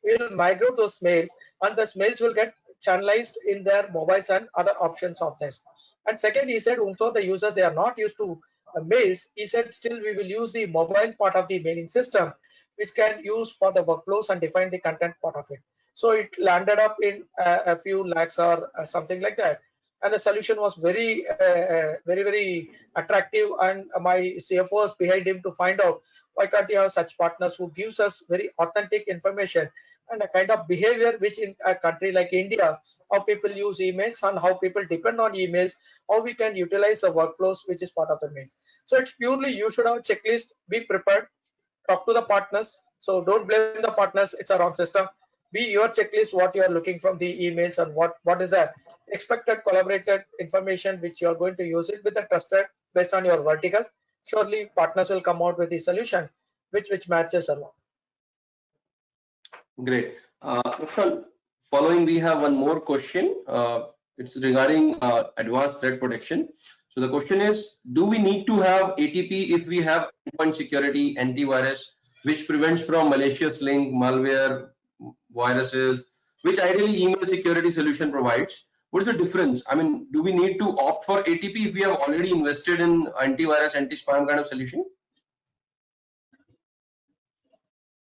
we'll migrate those mails, and those mails will get channelized in their mobiles and other options of this. And second, he said also the users, they are not used to mails. He said still we will use the mobile part of the mailing system, which can use for the workflows and define the content part of it. So it landed up in a few lakhs or something like that. And the solution was very attractive. And my CFO was behind him to find out why can't you have such partners who gives us very authentic information and a kind of behavior which in a country like India, how people use emails and how people depend on emails, how we can utilize the workflows which is part of the mails. So it's purely you should have a checklist, be prepared, talk to the partners. So don't blame the partners, it's a wrong system. Be your checklist, what you are looking from the emails, and what is the expected collaborated information which you are going to use it with the trusted based on your vertical. Surely partners will come out with the solution which matches a lot. Great. Akshan, following, we have one more question. It's regarding advanced threat protection. So the question is, do we need to have ATP if we have endpoint security, antivirus, which prevents from malicious link, malware, viruses, which ideally email security solution provides? What is the difference? I mean, do we need to opt for ATP if we have already invested in antivirus, anti-spam kind of solution?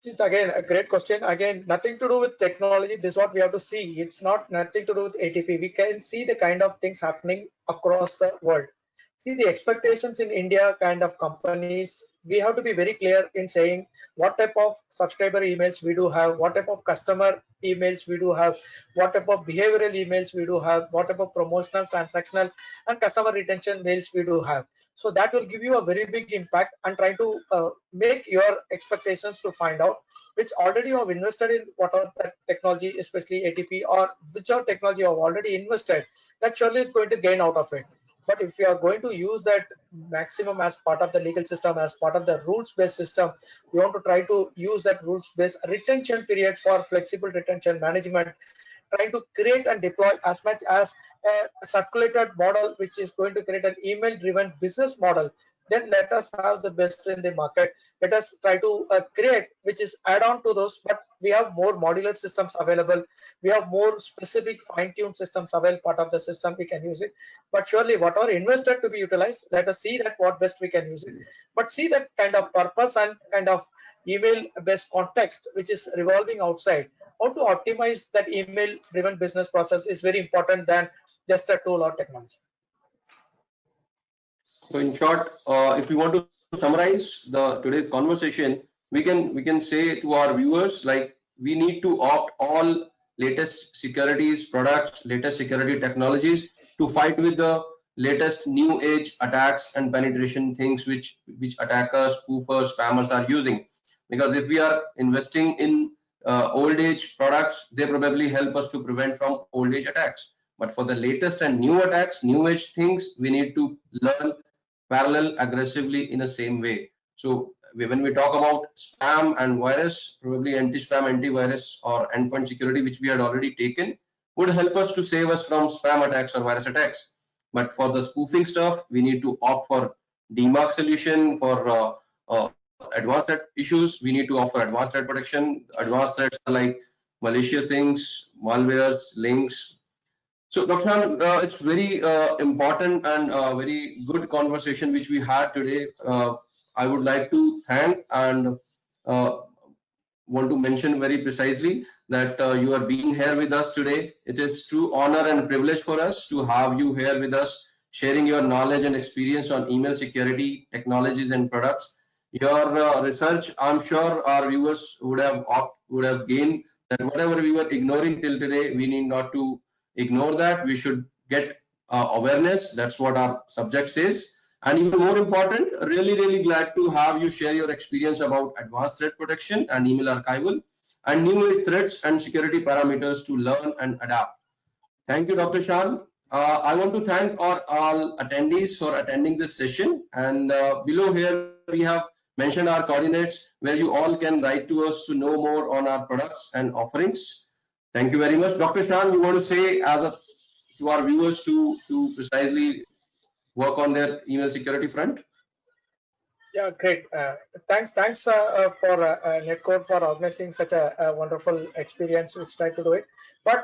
It's again a great question. Again, nothing to do with technology. This is what we have to see. It's not nothing to do with ATP. We can see the kind of things happening across the world. See the expectations in India kind of companies. We have to be very clear in saying what type of subscriber emails we do have, what type of customer emails we do have, what type of behavioral emails we do have, what type of promotional, transactional, and customer retention mails we do have. So that will give you a very big impact, and try to make your expectations to find out which already you have invested in, what are that technology, especially ATP, or whichever technology you have already invested, that surely is going to gain out of it. But if you are going to use that maximum as part of the legal system, as part of the rules-based system, you want to try to use that rules-based retention period for flexible retention management, trying to create and deploy as much as a circulated model, which is going to create an email-driven business model. Then let us have the best in the market. Let us try to create, which is add-on to those, but we have more modular systems available. We have more specific fine-tuned systems available, part of the system we can use it. But surely whatever invested to be utilized, let us see that what best we can use it. But see that kind of purpose and kind of email-based context, which is revolving outside. How to optimize that email-driven business process is very important than just a tool or technology. So in short, if we want to summarize the today's conversation, we can say to our viewers, like, we need to opt all latest securities products, latest security technologies to fight with the latest new age attacks and penetration things which attackers, spoofers, spammers are using. Because if we are investing in old age products, they probably help us to prevent from old age attacks. But for the latest and new attacks, new age things, we need to learn parallel aggressively in the same way. So when we talk about spam and virus, probably anti-spam, antivirus, or endpoint security, which we had already taken, would help us to save us from spam attacks or virus attacks. But for the spoofing stuff, we need to opt for DMARC solution. For advanced threat issues, we need to offer advanced threat protection. Advanced threats are like malicious things, malwares, links. So, Dr. Khan, it's very important and very good conversation which we had today. I would like to thank and want to mention very precisely that you are being here with us today. It is true honor and privilege for us to have you here with us, sharing your knowledge and experience on email security, technologies and products. Your research, I'm sure our viewers would have gained that whatever we were ignoring till today, we need not to ignore that. We should get awareness. That's what our subject says. And even more important, really glad to have you share your experience about advanced threat protection and email archival and numerous threats and security parameters to learn and adapt. Thank you, Dr. Shan. I want to thank all attendees for attending this session. And below here, we have mentioned our coordinates where you all can write to us to know more on our products and offerings. Thank you very much. Dr. Shan, you want to say to our viewers to precisely work on their email security front? Yeah, great. Thanks for Netcode for organizing such a wonderful experience which tried to do it. But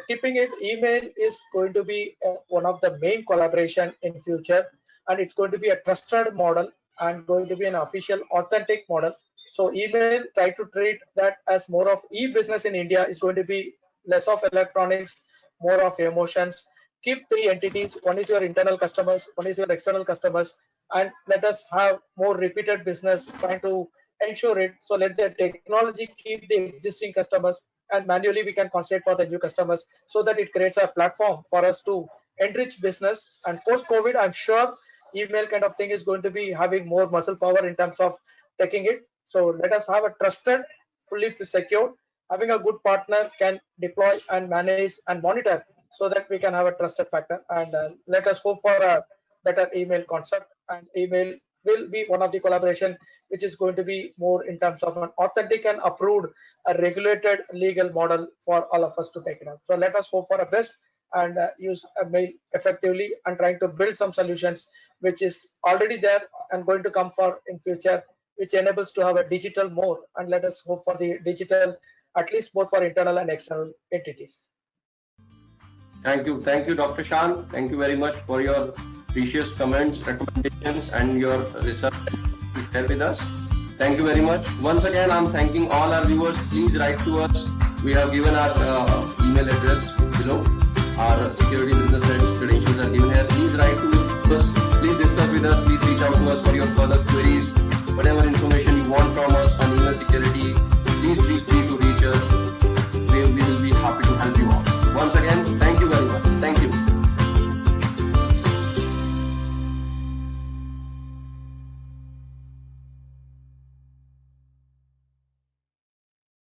keeping it, email is going to be one of the main collaboration in future, and it's going to be a trusted model and going to be an official authentic model. So email, try to treat that as more of e-business in India is going to be less of electronics, more of emotions. Keep three entities. One is your internal customers, one is your external customers, and let us have more repeated business trying to ensure it. So let the technology keep the existing customers, and manually we can concentrate for the new customers, so that it creates a platform for us to enrich business. And post COVID, I'm sure email kind of thing is going to be having more muscle power in terms of taking it. So let us have a trusted, fully secure, having a good partner can deploy and manage and monitor, so that we can have a trusted factor. And let us hope for a better email concept, and email will be one of the collaboration which is going to be more in terms of an authentic and approved, a regulated legal model for all of us to take it up. So let us hope for a best and use a mail effectively, and trying to build some solutions which is already there and going to come for in future, which enables to have a digital more. And let us hope for the digital, at least both for internal and external entities. Thank you, Dr. Shan. Thank you very much for your precious comments, recommendations, and your research to share with us. Thank you very much. Once again, I'm thanking all our viewers. Please write to us. We have given our email address below. Our security business credentials are given here. Please write to